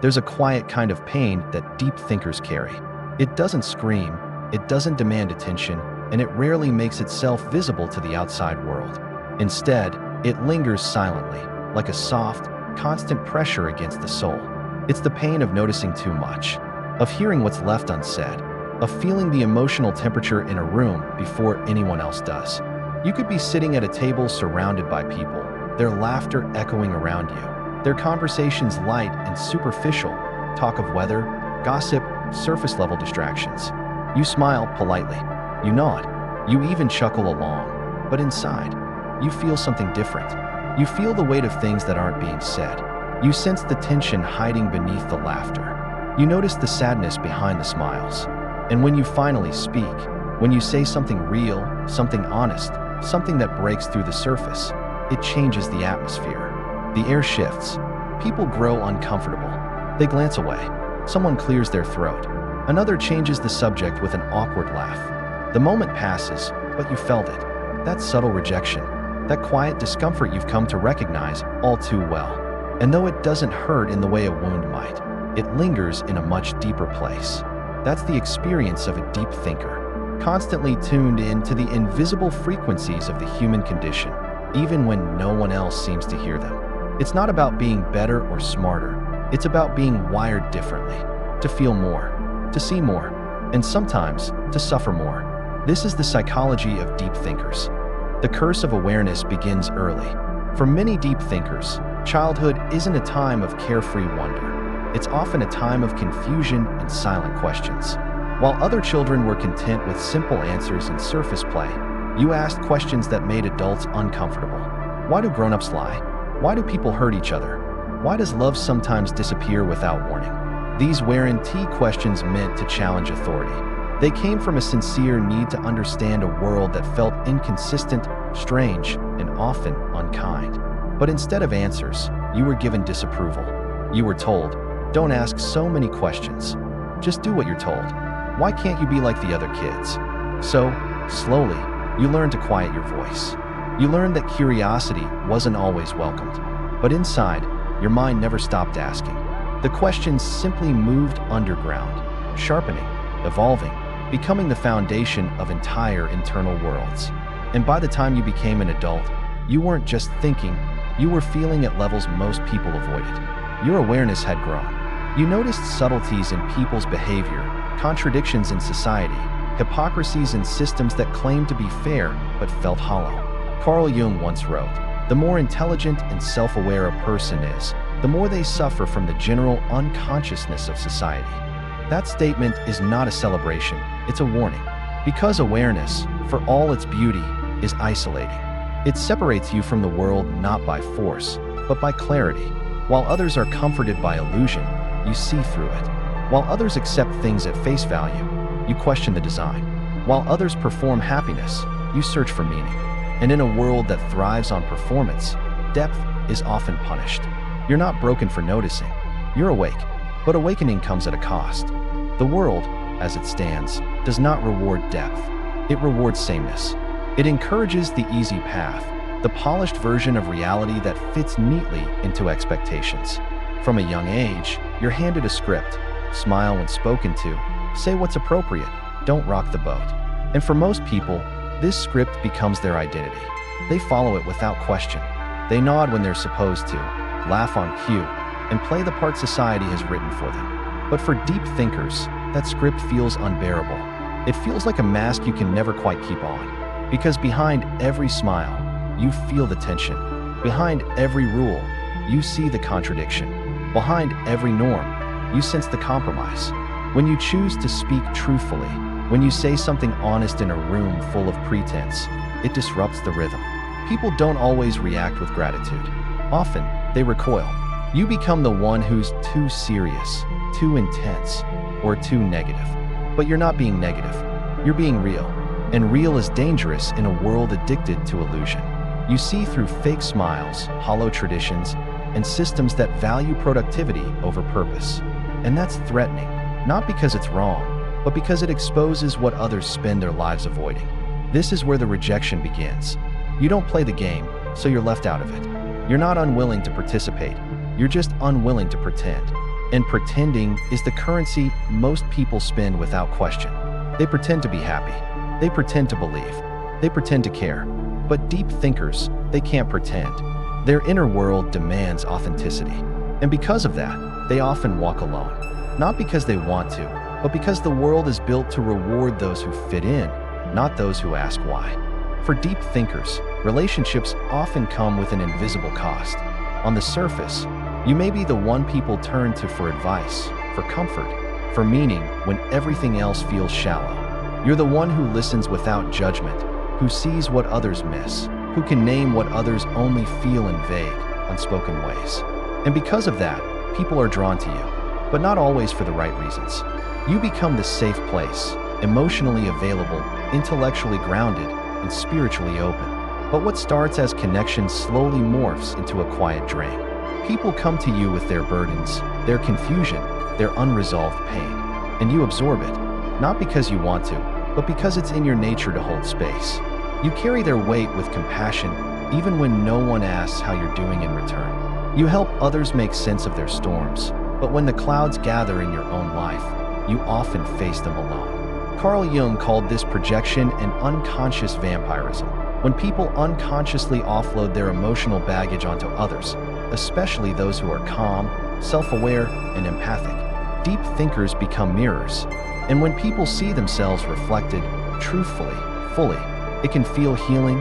There's a quiet kind of pain that deep thinkers carry. It doesn't scream, it doesn't demand attention, and it rarely makes itself visible to the outside world. Instead, it lingers silently, like a soft, constant pressure against the soul. It's the pain of noticing too much, of hearing what's left unsaid, of feeling the emotional temperature in a room before anyone else does. You could be sitting at a table surrounded by people, their laughter echoing around you, their conversations light and superficial, talk of weather, gossip, surface-level distractions. You smile politely, you nod, you even chuckle along, but inside, you feel something different. You feel the weight of things that aren't being said. You sense the tension hiding beneath the laughter. You notice the sadness behind the smiles. And when you finally speak, when you say something real, something honest, something that breaks through the surface, it changes the atmosphere. The air shifts. People grow uncomfortable. They glance away. Someone clears their throat. Another changes the subject with an awkward laugh. The moment passes, but you felt it. That subtle rejection, that quiet discomfort you've come to recognize all too well. And though it doesn't hurt in the way a wound might, it lingers in a much deeper place. That's the experience of a deep thinker, constantly tuned in to the invisible frequencies of the human condition, even when no one else seems to hear them. It's not about being better or smarter. It's about being wired differently, to feel more, to see more, and sometimes to suffer more. This is the psychology of deep thinkers. The curse of awareness begins early. For many deep thinkers, childhood isn't a time of carefree wonder. It's often a time of confusion and silent questions. While other children were content with simple answers and surface play, you asked questions that made adults uncomfortable. Why do grown-ups lie? Why do people hurt each other? Why does love sometimes disappear without warning? These weren't questions meant to challenge authority. They came from a sincere need to understand a world that felt inconsistent, strange, and often unkind. But instead of answers, you were given disapproval. You were told, don't ask so many questions. Just do what you're told. Why can't you be like the other kids? So, slowly, you learned to quiet your voice. You learned that curiosity wasn't always welcomed. But inside, your mind never stopped asking. The questions simply moved underground, sharpening, evolving, becoming the foundation of entire internal worlds. And by the time you became an adult, you weren't just thinking, you were feeling at levels most people avoided. Your awareness had grown. You noticed subtleties in people's behavior, contradictions in society, hypocrisies in systems that claimed to be fair but felt hollow. Carl Jung once wrote, "The more intelligent and self-aware a person is, the more they suffer from the general unconsciousness of society." That statement is not a celebration, it's a warning. Because awareness, for all its beauty, is isolating. It separates you from the world not by force, but by clarity. While others are comforted by illusion, you see through it. While others accept things at face value, you question the design. While others perform happiness, you search for meaning. And in a world that thrives on performance, depth is often punished. You're not broken for noticing. You're awake. But awakening comes at a cost. The world, as it stands, does not reward depth. It rewards sameness. It encourages the easy path, the polished version of reality that fits neatly into expectations. From a young age, you're handed a script. Smile when spoken to, say what's appropriate, don't rock the boat. And for most people, this script becomes their identity. They follow it without question. They nod when they're supposed to, laugh on cue, and play the part society has written for them. But for deep thinkers, that script feels unbearable. It feels like a mask you can never quite keep on. Because behind every smile, you feel the tension. Behind every rule, you see the contradiction. Behind every norm, you sense the compromise. When you choose to speak truthfully, when you say something honest in a room full of pretense, it disrupts the rhythm. People don't always react with gratitude. Often, they recoil. You become the one who's too serious, too intense, or too negative. But you're not being negative. You're being real. And real is dangerous in a world addicted to illusion. You see through fake smiles, hollow traditions, and systems that value productivity over purpose. And that's threatening, not because it's wrong, but because it exposes what others spend their lives avoiding. This is where the rejection begins. You don't play the game, so you're left out of it. You're not unwilling to participate. You're just unwilling to pretend. And pretending is the currency most people spend without question. They pretend to be happy. They pretend to believe. They pretend to care. But deep thinkers, they can't pretend. Their inner world demands authenticity. And because of that, they often walk alone. Not because they want to, but because the world is built to reward those who fit in, not those who ask why. For deep thinkers, relationships often come with an invisible cost. On the surface, you may be the one people turn to for advice, for comfort, for meaning when everything else feels shallow. You're the one who listens without judgment, who sees what others miss, who can name what others only feel in vague, unspoken ways. And because of that, people are drawn to you, but not always for the right reasons. You become the safe place, emotionally available, intellectually grounded, and spiritually open. But what starts as connection slowly morphs into a quiet drain. People come to you with their burdens, their confusion, their unresolved pain, and you absorb it, not because you want to, but because it's in your nature to hold space. You carry their weight with compassion, even when no one asks how you're doing in return. You help others make sense of their storms, but when the clouds gather in your own life, you often face them alone. Carl Jung called this projection an unconscious vampirism, when people unconsciously offload their emotional baggage onto others, especially those who are calm, self-aware, and empathic. Deep thinkers become mirrors, and when people see themselves reflected, truthfully, fully, it can feel healing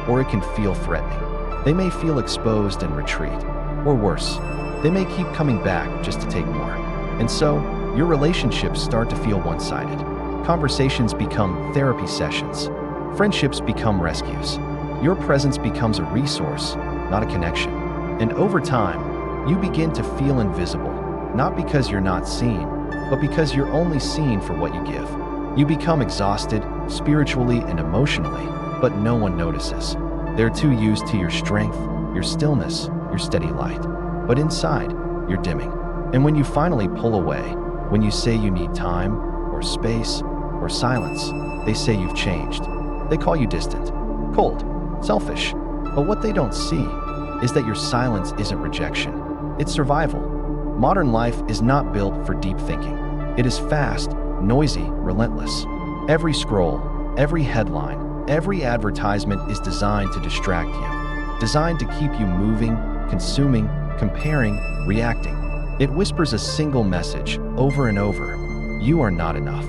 or it can feel threatening. They may feel exposed and retreat, or worse, they may keep coming back just to take more. And so, your relationships start to feel one-sided. Conversations become therapy sessions. Friendships become rescues. Your presence becomes a resource, not a connection. And over time, you begin to feel invisible, not because you're not seen, but because you're only seen for what you give. You become exhausted, spiritually and emotionally, but no one notices. They're too used to your strength, your stillness, your steady light. But inside, you're dimming. And when you finally pull away, when you say you need time, or space, or silence, they say you've changed. They call you distant, cold, selfish. But what they don't see is that your silence isn't rejection. It's survival. Modern life is not built for deep thinking. It is fast, noisy, relentless. Every scroll, every headline, every advertisement is designed to distract you, designed to keep you moving, consuming, comparing, reacting. It whispers a single message over and over: you are not enough.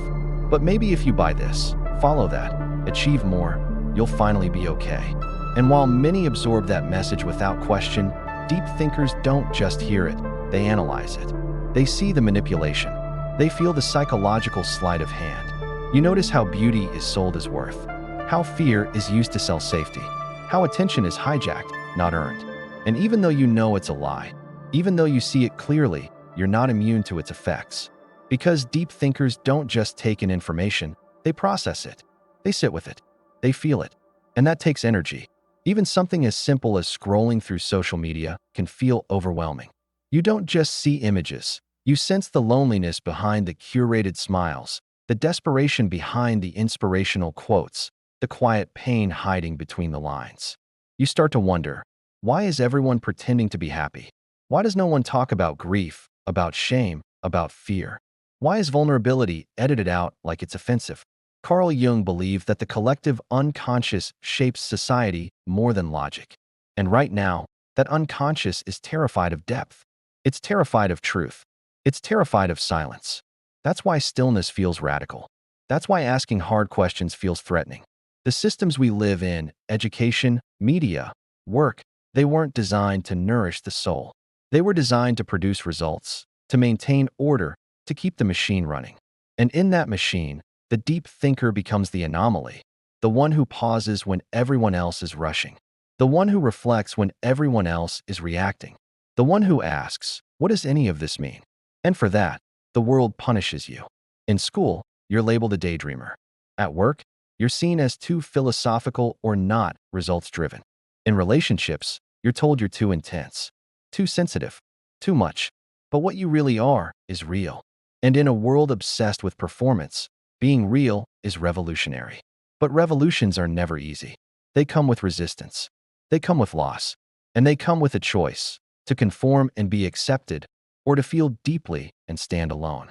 But maybe if you buy this, follow that, achieve more, you'll finally be okay. And while many absorb that message without question, deep thinkers don't just hear it, they analyze it. They see the manipulation. They feel the psychological sleight of hand. You notice how beauty is sold as worth, how fear is used to sell safety, how attention is hijacked, not earned. And even though you know it's a lie, even though you see it clearly, you're not immune to its effects. Because deep thinkers don't just take in information, they process it. They sit with it. They feel it. And that takes energy. Even something as simple as scrolling through social media can feel overwhelming. You don't just see images. You sense the loneliness behind the curated smiles, the desperation behind the inspirational quotes, the quiet pain hiding between the lines. You start to wonder, why is everyone pretending to be happy? Why does no one talk about grief, about shame, about fear? Why is vulnerability edited out like it's offensive? Carl Jung believed that the collective unconscious shapes society more than logic. And right now, that unconscious is terrified of depth. It's terrified of truth. It's terrified of silence. That's why stillness feels radical. That's why asking hard questions feels threatening. The systems we live in, education, media, work, they weren't designed to nourish the soul. They were designed to produce results, to maintain order, to keep the machine running. And in that machine, the deep thinker becomes the anomaly, the one who pauses when everyone else is rushing, the one who reflects when everyone else is reacting, the one who asks, what does any of this mean? And for that, the world punishes you. In school, you're labeled a daydreamer. At work, you're seen as too philosophical or not results-driven. In relationships, you're told you're too intense, too sensitive, too much. But what you really are is real. And in a world obsessed with performance, being real is revolutionary. But revolutions are never easy. They come with resistance. They come with loss. And they come with a choice: to conform and be accepted, or to feel deeply and stand alone.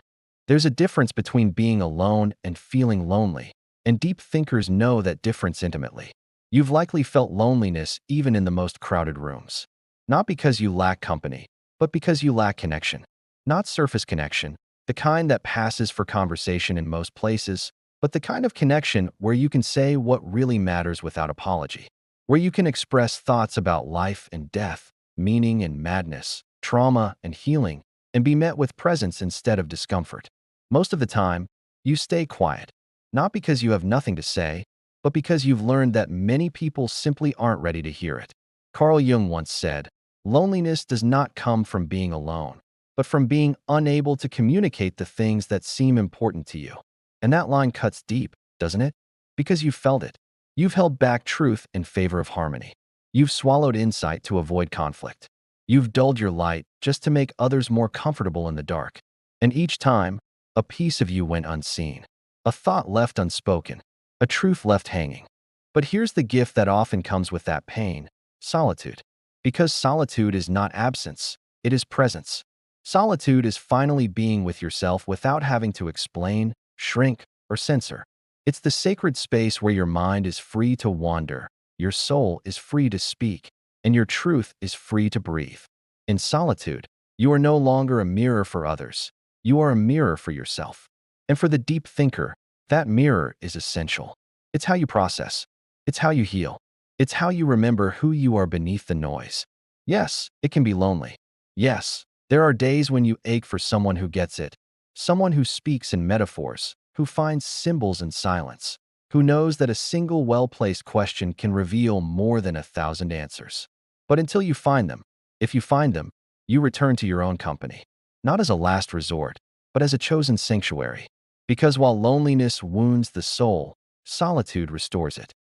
There's a difference between being alone and feeling lonely, and deep thinkers know that difference intimately. You've likely felt loneliness even in the most crowded rooms. Not because you lack company, but because you lack connection. Not surface connection, the kind that passes for conversation in most places, but the kind of connection where you can say what really matters without apology. Where you can express thoughts about life and death, meaning and madness, trauma and healing, and be met with presence instead of discomfort. Most of the time, you stay quiet, not because you have nothing to say, but because you've learned that many people simply aren't ready to hear it. Carl Jung once said, "Loneliness does not come from being alone, but from being unable to communicate the things that seem important to you." And that line cuts deep, doesn't it? Because you've felt it. You've held back truth in favor of harmony. You've swallowed insight to avoid conflict. You've dulled your light just to make others more comfortable in the dark. And each time, a piece of you went unseen, a thought left unspoken, a truth left hanging. But here's the gift that often comes with that pain: solitude. Because solitude is not absence, it is presence. Solitude is finally being with yourself without having to explain, shrink, or censor. It's the sacred space where your mind is free to wander, your soul is free to speak, and your truth is free to breathe. In solitude, you are no longer a mirror for others. You are a mirror for yourself. And for the deep thinker, that mirror is essential. It's how you process. It's how you heal. It's how you remember who you are beneath the noise. Yes, it can be lonely. Yes, there are days when you ache for someone who gets it, someone who speaks in metaphors, who finds symbols in silence, who knows that a single well-placed question can reveal more than 1,000 answers. But until you find them, if you find them, you return to your own company, not as a last resort, but as a chosen sanctuary. Because while loneliness wounds the soul, solitude restores it.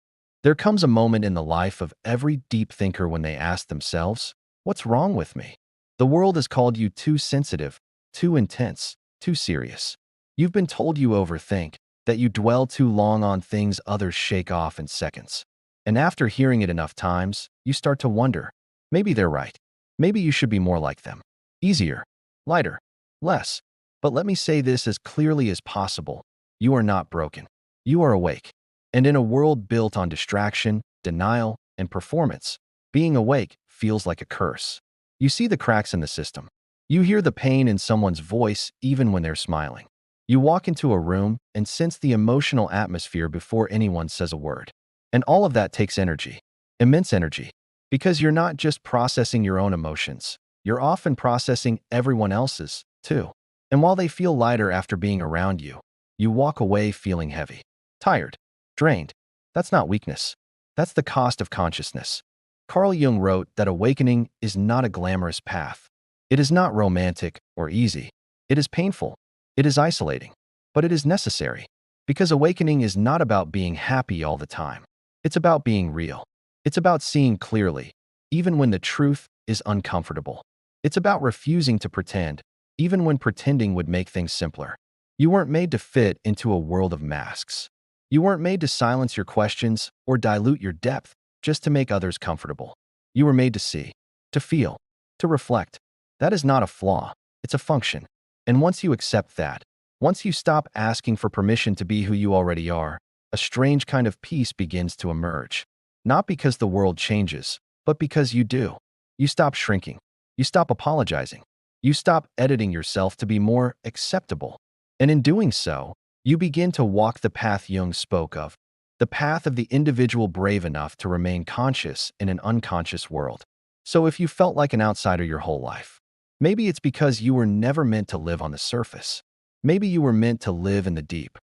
There comes a moment in the life of every deep thinker when they ask themselves, "What's wrong with me?" The world has called you too sensitive, too intense, too serious. You've been told you overthink, that you dwell too long on things others shake off in seconds. And after hearing it enough times, you start to wonder, maybe they're right. Maybe you should be more like them. Easier, lighter, less. But let me say this as clearly as possible: you are not broken. You are awake. And in a world built on distraction, denial, and performance, being awake feels like a curse. You see the cracks in the system. You hear the pain in someone's voice even when they're smiling. You walk into a room and sense the emotional atmosphere before anyone says a word. And all of that takes energy, immense energy, because you're not just processing your own emotions. You're often processing everyone else's, too. And while they feel lighter after being around you, you walk away feeling heavy, tired, drained. That's not weakness. That's the cost of consciousness. Carl Jung wrote that awakening is not a glamorous path. It is not romantic or easy. It is painful. It is isolating. But it is necessary. Because awakening is not about being happy all the time. It's about being real. It's about seeing clearly, even when the truth is uncomfortable. It's about refusing to pretend, even when pretending would make things simpler. You weren't made to fit into a world of masks. You weren't made to silence your questions or dilute your depth just to make others comfortable. You were made to see, to feel, to reflect. That is not a flaw. It's a function. And once you accept that, once you stop asking for permission to be who you already are, a strange kind of peace begins to emerge. Not because the world changes, but because you do. You stop shrinking. You stop apologizing. You stop editing yourself to be more acceptable. And in doing so, you begin to walk the path Jung spoke of, the path of the individual brave enough to remain conscious in an unconscious world. So if you felt like an outsider your whole life, maybe it's because you were never meant to live on the surface. Maybe you were meant to live in the deep.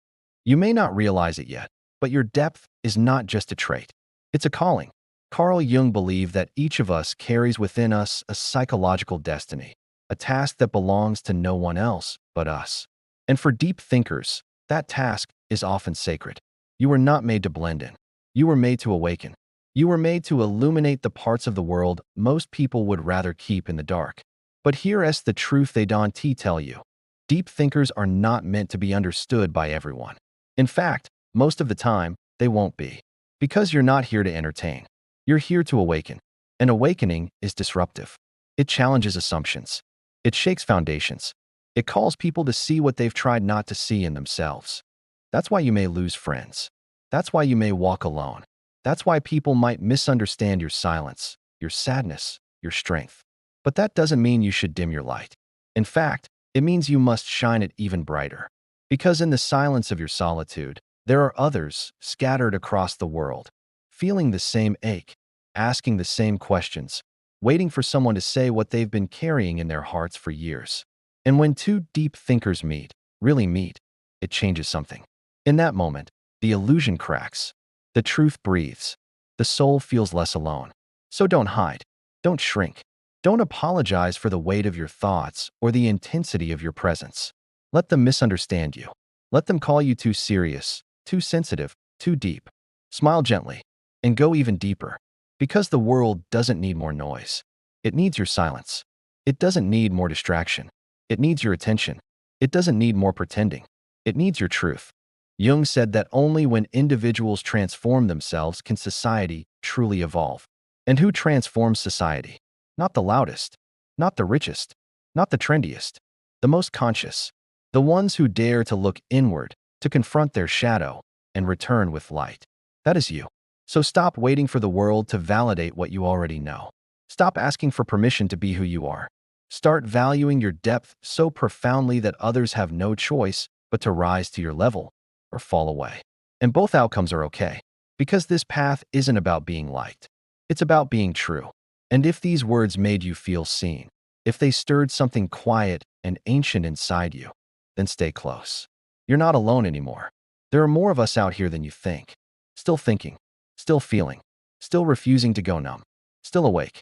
You may not realize it yet, but your depth is not just a trait. It's a calling. Carl Jung believed that each of us carries within us a psychological destiny, a task that belongs to no one else but us. And for deep thinkers, that task is often sacred. You were not made to blend in. You were made to awaken. You were made to illuminate the parts of the world most people would rather keep in the dark. But here's the truth they don't tell you. Deep thinkers are not meant to be understood by everyone. In fact, most of the time, they won't be. Because you're not here to entertain. You're here to awaken. And awakening is disruptive. It challenges assumptions. It shakes foundations. It calls people to see what they've tried not to see in themselves. That's why you may lose friends. That's why you may walk alone. That's why people might misunderstand your silence, your sadness, your strength. But that doesn't mean you should dim your light. In fact, it means you must shine it even brighter. Because in the silence of your solitude, there are others scattered across the world, feeling the same ache, asking the same questions, waiting for someone to say what they've been carrying in their hearts for years. And when two deep thinkers meet, really meet, it changes something. In that moment, the illusion cracks. The truth breathes. The soul feels less alone. So don't hide. Don't shrink. Don't apologize for the weight of your thoughts or the intensity of your presence. Let them misunderstand you. Let them call you too serious, too sensitive, too deep. Smile gently and go even deeper. Because the world doesn't need more noise. It needs your silence. It doesn't need more distraction. It needs your attention. It doesn't need more pretending. It needs your truth. Jung said that only when individuals transform themselves can society truly evolve. And who transforms society? Not the loudest, not the richest, not the trendiest, the most conscious. The ones who dare to look inward, to confront their shadow, and return with light. That is you. So stop waiting for the world to validate what you already know. Stop asking for permission to be who you are. Start valuing your depth so profoundly that others have no choice but to rise to your level or fall away. And both outcomes are okay, because this path isn't about being liked. It's about being true. And if these words made you feel seen, if they stirred something quiet and ancient inside you, then stay close. You're not alone anymore. There are more of us out here than you think. Still thinking, still feeling, still refusing to go numb, still awake.